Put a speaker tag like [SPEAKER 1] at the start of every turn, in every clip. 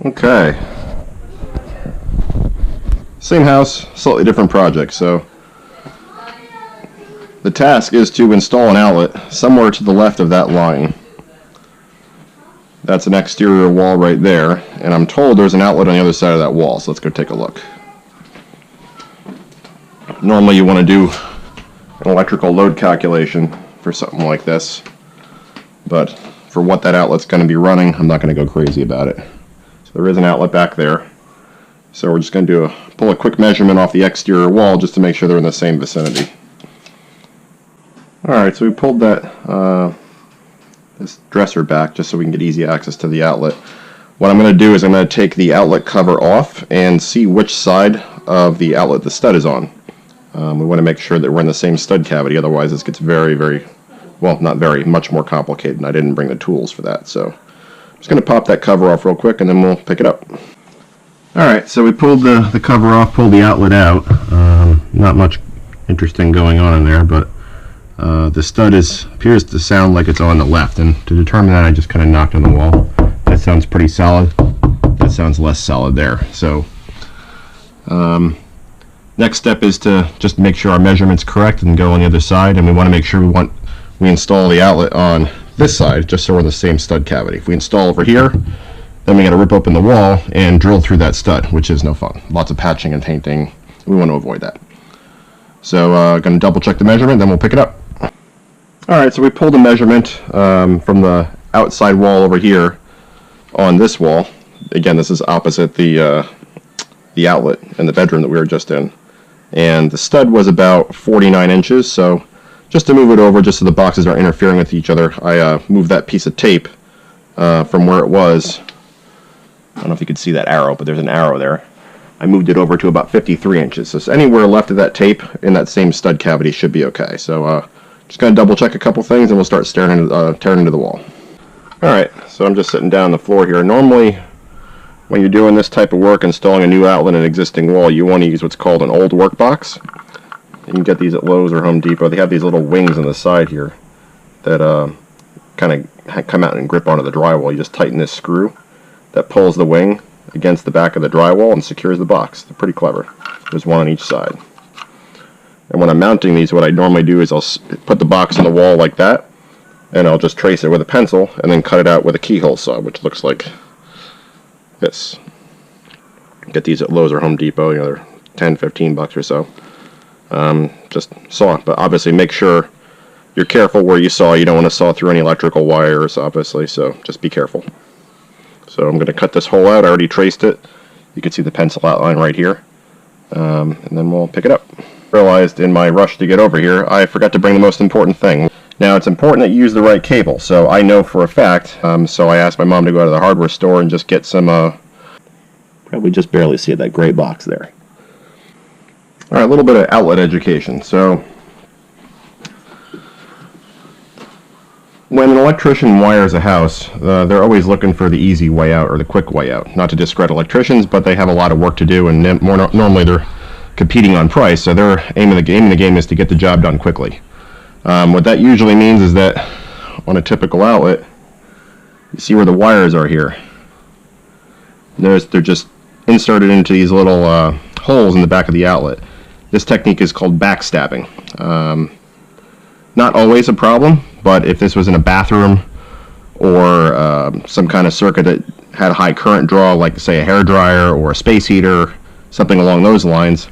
[SPEAKER 1] Okay. Same house, slightly different project. So the task is to install an outlet somewhere to the left of that line. That's an exterior wall right there, and I'm told there's an outlet on the other side of that wall, so let's go take a look. Normally you want to do an electrical load calculation for something like this, but for what that outlet's going to be running, I'm not going to go crazy about it. So there is an outlet back there, so we're just going to pull a quick measurement off the exterior wall just to make sure they're in the same vicinity. Alright, so we pulled that this dresser back just so we can get easy access to the outlet. What I'm going to do is I'm going to take the outlet cover off and see which side of the outlet the stud is on. We want to make sure that we're in the same stud cavity, otherwise this gets much more complicated, and I didn't bring the tools for that. So I'm just going to pop that cover off real quick and then we'll pick it up. Alright, so we pulled the cover off, pulled the outlet out. Not much interesting going on in there, but the stud appears to sound like it's on the left, and to determine that I just kind of knocked on the wall. That sounds pretty solid. That sounds less solid there. So next step is to just make sure our measurement's correct and go on the other side, and we want to make sure we install the outlet on this side just so we're in the same stud cavity. If we install over here, then we got to rip open the wall and drill through that stud, which is no fun. Lots of patching and painting. We want to avoid that. So going to double check the measurement, then we'll pick it up. Alright, so we pulled a measurement from the outside wall over here on this wall. Again, this is opposite the outlet in the bedroom that we were just in. And the stud was about 49 inches, so just to move it over, just so the boxes aren't interfering with each other, I moved that piece of tape from where it was. I don't know if you could see that arrow, but there's an arrow there. I moved it over to about 53 inches. So anywhere left of that tape in that same stud cavity should be okay. So just going to double check a couple things and we'll start tearing into the wall. Alright, so I'm just sitting down on the floor here. Normally, when you're doing this type of work, installing a new outlet in an existing wall, you want to use what's called an old work box. You can get these at Lowe's or Home Depot. They have these little wings on the side here that kind of come out and grip onto the drywall. You just tighten this screw that pulls the wing against the back of the drywall and secures the box. They're pretty clever. There's one on each side. And when I'm mounting these, what I normally do is I'll put the box on the wall like that, and I'll just trace it with a pencil and then cut it out with a keyhole saw, which looks like this. Get these at Lowe's or Home Depot, you know, they're 10, 15 bucks or so. Just saw, but obviously make sure you're careful where you saw. You don't want to saw through any electrical wires, obviously, so just be careful. So I'm going to cut this hole out. I already traced it. You can see the pencil outline right here. And then we'll pick it up. Realized in my rush to get over here, I forgot to bring the most important thing. Now, it's important that you use the right cable, so I know for a fact, so I asked my mom to go to the hardware store and just get some, probably just barely see that gray box there. Alright, a little bit of outlet education. So, when an electrician wires a house, they're always looking for the easy way out or the quick way out. Not to discredit electricians, but they have a lot of work to do, and normally they're competing on price, so their aim in the game is to get the job done quickly. What that usually means is that on a typical outlet, you see where the wires are here. They're just inserted into these little holes in the back of the outlet. This technique is called backstabbing. Not always a problem, but if this was in a bathroom or some kind of circuit that had a high current draw, like say a hairdryer or a space heater, something along those lines,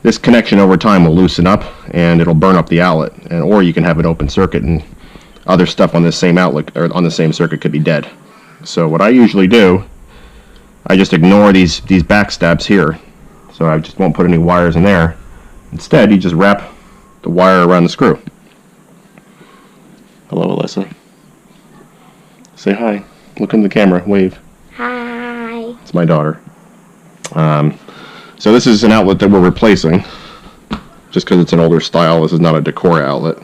[SPEAKER 1] this connection over time will loosen up and it'll burn up the outlet, or you can have an open circuit and other stuff on this same outlet or on the same circuit could be dead. So what I usually do, I just ignore these backstabs here. So I just won't put any wires in there. Instead, you just wrap the wire around the screw. Hello, Alyssa. Say hi. Look in the camera. Wave.
[SPEAKER 2] Hi.
[SPEAKER 1] It's my daughter. So this is an outlet that we're replacing. Just because it's an older style, this is not a decor outlet.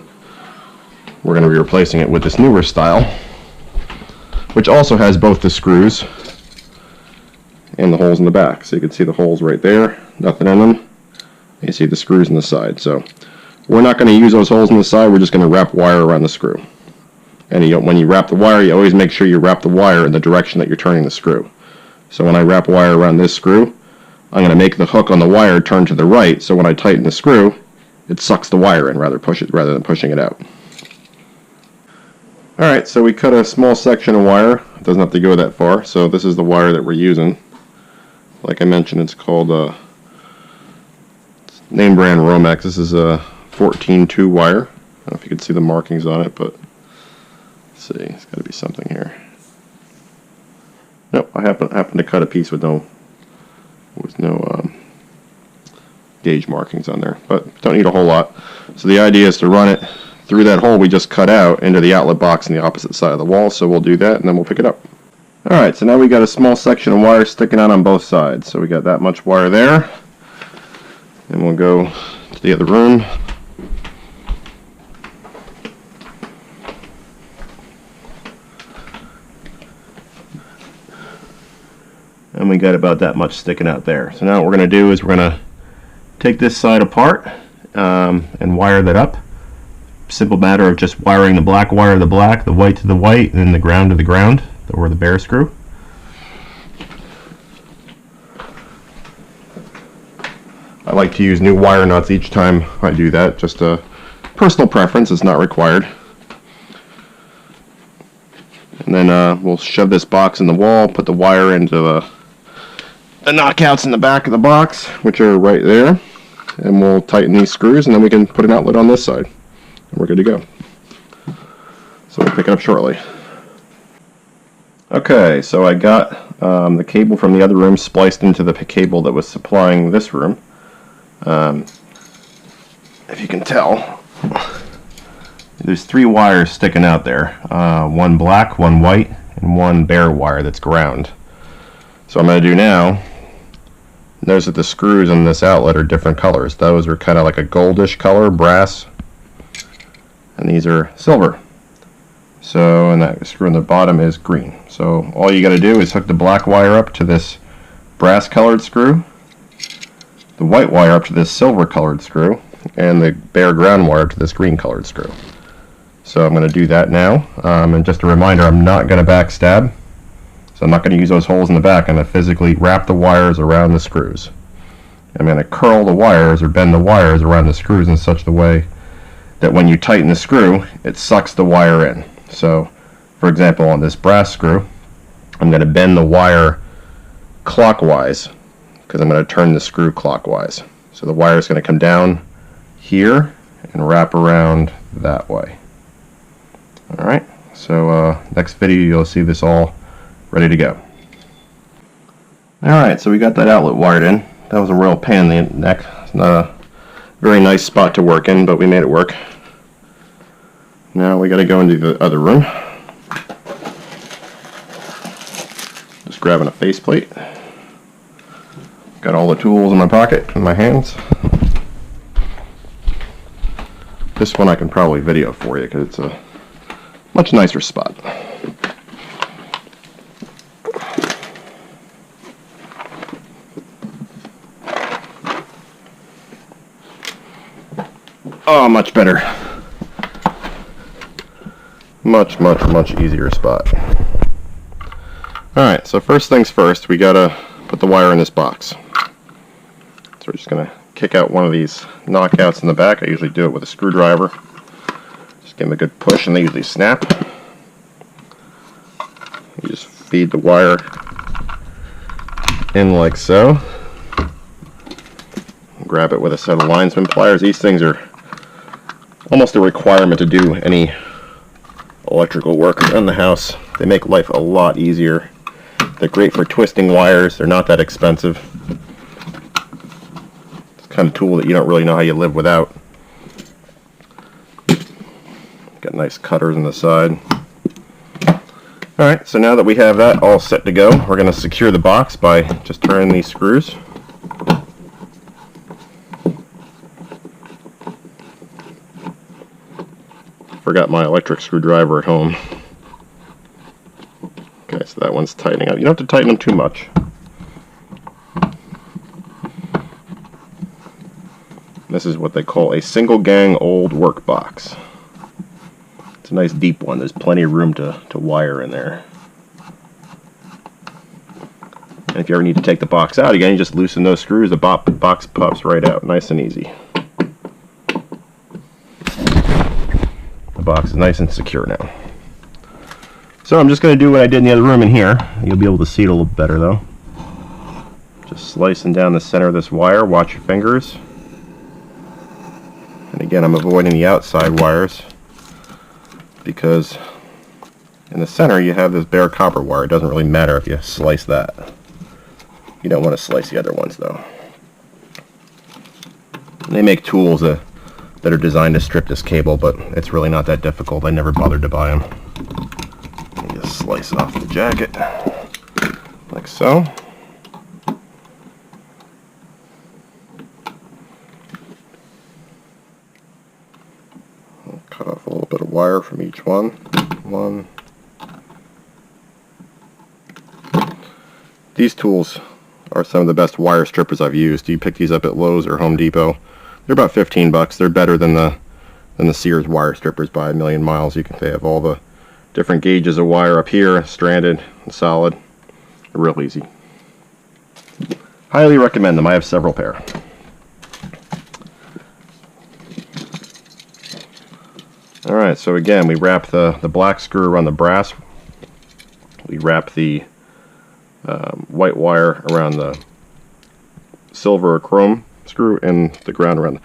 [SPEAKER 1] We're going to be replacing it with this newer style, which also has both the screws and the holes in the back. So you can see the holes right there, nothing in them. You see the screws in the side. So we're not going to use those holes in the side, we're just going to wrap wire around the screw. And when you wrap the wire, you always make sure you wrap the wire in the direction that you're turning the screw. So when I wrap wire around this screw, I'm going to make the hook on the wire turn to the right, so when I tighten the screw, it sucks the wire in rather than pushing it out. Alright, so we cut a small section of wire. It doesn't have to go that far, so this is the wire that we're using. Like I mentioned, it's called name brand Romex. This is a 14-2 wire. I don't know if you can see the markings on it, but let's see, it's got to be something here. Nope, I happen to cut a piece with no gauge markings on there, but don't need a whole lot. So the idea is to run it through that hole we just cut out into the outlet box on the opposite side of the wall, so we'll do that and then we'll pick it up. Alright, so now we got a small section of wire sticking out on both sides. So we got that much wire there. And we'll go to the other room. And we got about that much sticking out there. So now what we're going to do is we're going to take this side apart and wire that up. Simple matter of just wiring the black wire to the black, the white to the white, and then the ground to the ground, or the bare screw. I like to use new wire nuts each time I do that, just a personal preference, it's not required. And then we'll shove this box in the wall, put the wire into the knockouts in the back of the box, which are right there, and we'll tighten these screws, and then we can put an outlet on this side. We're good to go. So we'll pick it up shortly. Okay, so I got the cable from the other room spliced into the cable that was supplying this room. If you can tell, there's 3 wires sticking out there. One black, one white, and one bare wire that's ground. So what I'm going to do now, notice that the screws on this outlet are different colors. Those are kind of like a goldish color, brass. And these are silver. So, and that screw on the bottom is green. So all you got to do is hook the black wire up to this brass colored screw, the white wire up to this silver colored screw, and the bare ground wire to this green colored screw. So I'm going to do that now. And just a reminder, I'm not going to backstab. So I'm not going to use those holes in the back. I'm going to physically wrap the wires around the screws. I'm going to curl the wires or bend the wires around the screws in such a way that when you tighten the screw, it sucks the wire in. So, for example, on this brass screw, I'm going to bend the wire clockwise because I'm going to turn the screw clockwise. So the wire is going to come down here and wrap around that way. Alright, so next video you'll see this all ready to go. Alright, so we got that outlet wired in. That was a real pain in the neck. It's not a very nice spot to work in, but we made it work. Now we got to go into the other room. Just grabbing a faceplate. Got all the tools in my pocket, in my hands. This one I can probably video for you because it's a much nicer spot. Oh, much better. Much easier spot. Alright, so first things first, we gotta put the wire in this box. So we're just gonna kick out one of these knockouts in the back. I usually do it with a screwdriver. Just give them a good push and they usually snap. You just feed the wire in like so. Grab it with a set of linesman pliers. These things are almost a requirement to do any electrical work around the house. They make life a lot easier. They're great for twisting wires. They're not that expensive. It's the kind of tool that you don't really know how you live without. Got nice cutters on the side. Alright, so now that we have that all set to go, we're going to secure the box by just turning these screws. Forgot my electric screwdriver at home. Okay, so that one's tightening up. You don't have to tighten them too much. This is what they call a single gang old work box. It's a nice deep one. There's plenty of room to wire in there. And if you ever need to take the box out again, you just loosen those screws, the box pops right out, nice and easy. The box is nice and secure now. So I'm just going to do what I did in the other room in here. You'll be able to see it a little better though. Just slicing down the center of this wire, watch your fingers. And again, I'm avoiding the outside wires because in the center you have this bare copper wire. It doesn't really matter if you slice that. You don't want to slice the other ones though. And they make tools that are designed to strip this cable, but it's really not that difficult. I never bothered to buy them. You just slice off the jacket like so. I'll cut off a little bit of wire from each one. These tools are some of the best wire strippers I've used. You pick these up at Lowe's or Home Depot. They're about 15 bucks. They're better than the Sears wire strippers by a million miles. They have all the different gauges of wire up here, stranded and solid. They're real easy. Highly recommend them. I have several pair. Alright, so again, we wrap the black screw around the brass. We wrap the white wire around the silver or chrome screw, and the ground around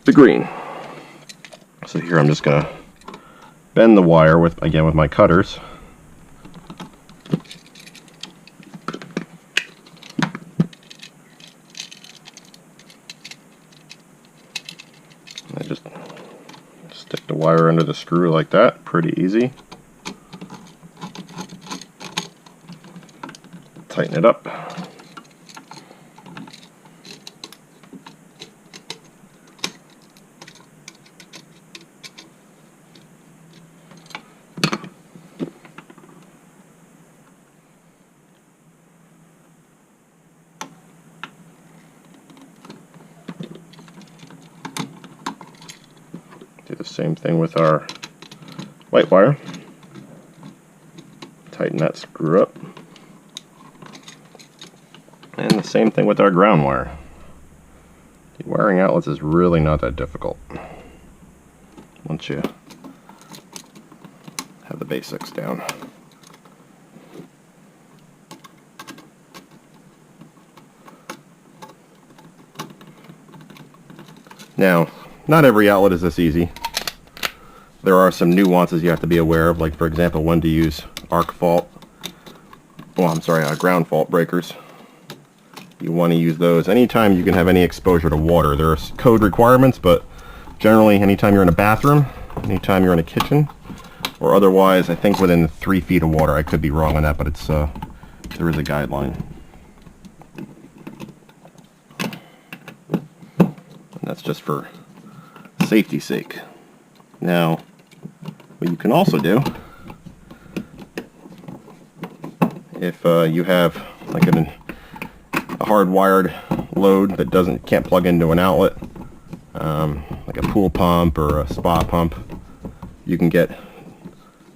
[SPEAKER 1] the green. So here I'm just going to bend the wire with my cutters. I just stick the wire under the screw like that, pretty easy. Tighten it up. Do the same thing with our white wire. Tighten that screw up. And the same thing with our ground wire. The wiring outlets is really not that difficult once you have the basics down. Now, not every outlet is this easy. There are some nuances you have to be aware of, like for example when to use ground fault breakers. You want to use those anytime you can have any exposure to water. There are code requirements, but generally anytime you're in a bathroom, anytime you're in a kitchen, or otherwise, I think within 3 feet of water. I could be wrong on that, but it's there is a guideline. And that's just for safety's sake. Now, what you can also do, if you have like a hardwired load that can't plug into an outlet, like a pool pump or a spa pump, you can get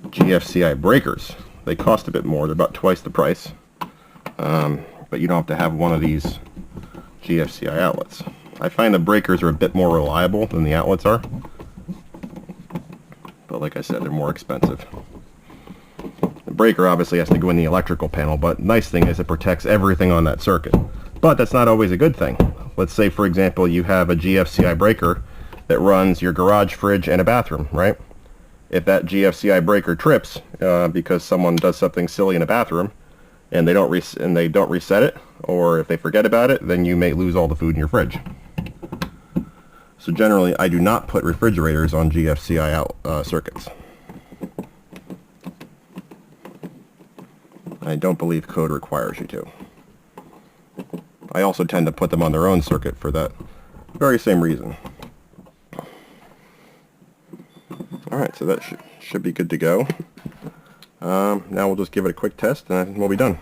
[SPEAKER 1] GFCI breakers. They cost a bit more. They're about twice the price, but you don't have to have one of these GFCI outlets. I find the breakers are a bit more reliable than the outlets are, but like I said, they're more expensive. The breaker obviously has to go in the electrical panel, but nice thing is it protects everything on that circuit. But that's not always a good thing. Let's say, for example, you have a GFCI breaker that runs your garage, fridge, and a bathroom, right? If that GFCI breaker trips because someone does something silly in a bathroom and they don't reset it, or if they forget about it, then you may lose all the food in your fridge. So generally, I do not put refrigerators on GFCI circuits. I don't believe code requires you to. I also tend to put them on their own circuit for that very same reason. Alright, so that should be good to go. Now we'll just give it a quick test and we'll be done.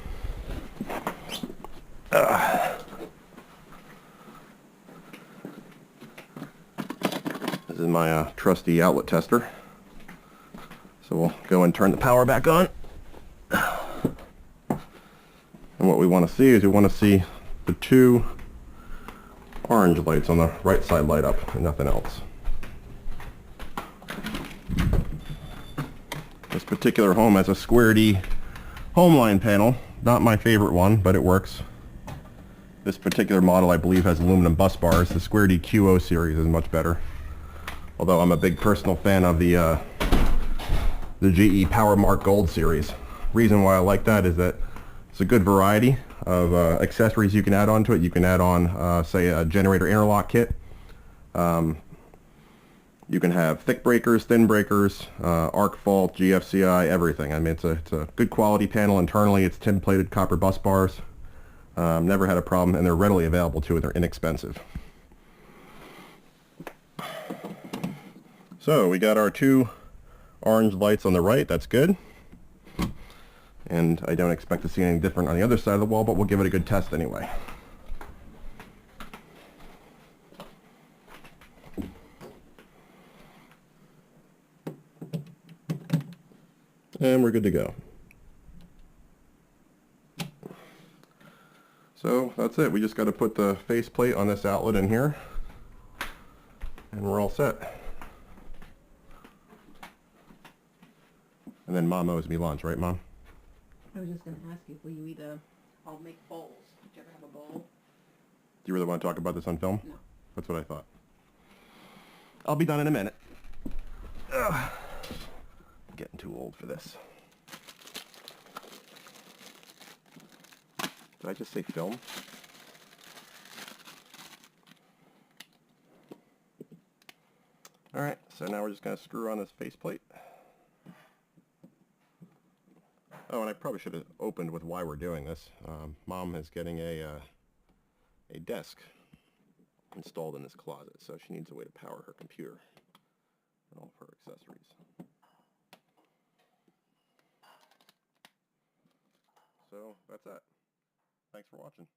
[SPEAKER 1] This is my trusty outlet tester. So we'll go and turn the power back on. And what we want to see is we want to see the two orange lights on the right side light up and nothing else. This particular home has a square D home line panel. Not my favorite one, but it works. This particular model, I believe, has aluminum bus bars. The Square D QO series is much better. Although I'm a big personal fan of the GE PowerMark Gold series. Reason why I like that is that it's a good variety of accessories you can add on to it. You can add on, say, a generator interlock kit. You can have thick breakers, thin breakers, arc fault, GFCI, everything. I mean, it's a good quality panel internally. It's tin-plated copper bus bars. Never had a problem, and they're readily available too, and they're inexpensive. So we got our two orange lights on the right. That's good. And I don't expect to see anything different on the other side of the wall, but we'll give it a good test anyway. And we're good to go. So that's it. We just got to put the faceplate on this outlet in here, and we're all set. And then Mom owes me lunch, right, Mom?
[SPEAKER 2] I was just going to ask you, will you I'll make bowls. Did you ever have a bowl?
[SPEAKER 1] Do you really want to talk about this on film?
[SPEAKER 2] No.
[SPEAKER 1] That's what I thought. I'll be done in a minute. Ugh. I'm getting too old for this. Did I just say film? Alright, so now we're just going to screw on this faceplate. Oh, and I probably should have opened with why we're doing this. Mom is getting a desk installed in this closet, so she needs a way to power her computer and all of her accessories. So that's that. Thanks for watching.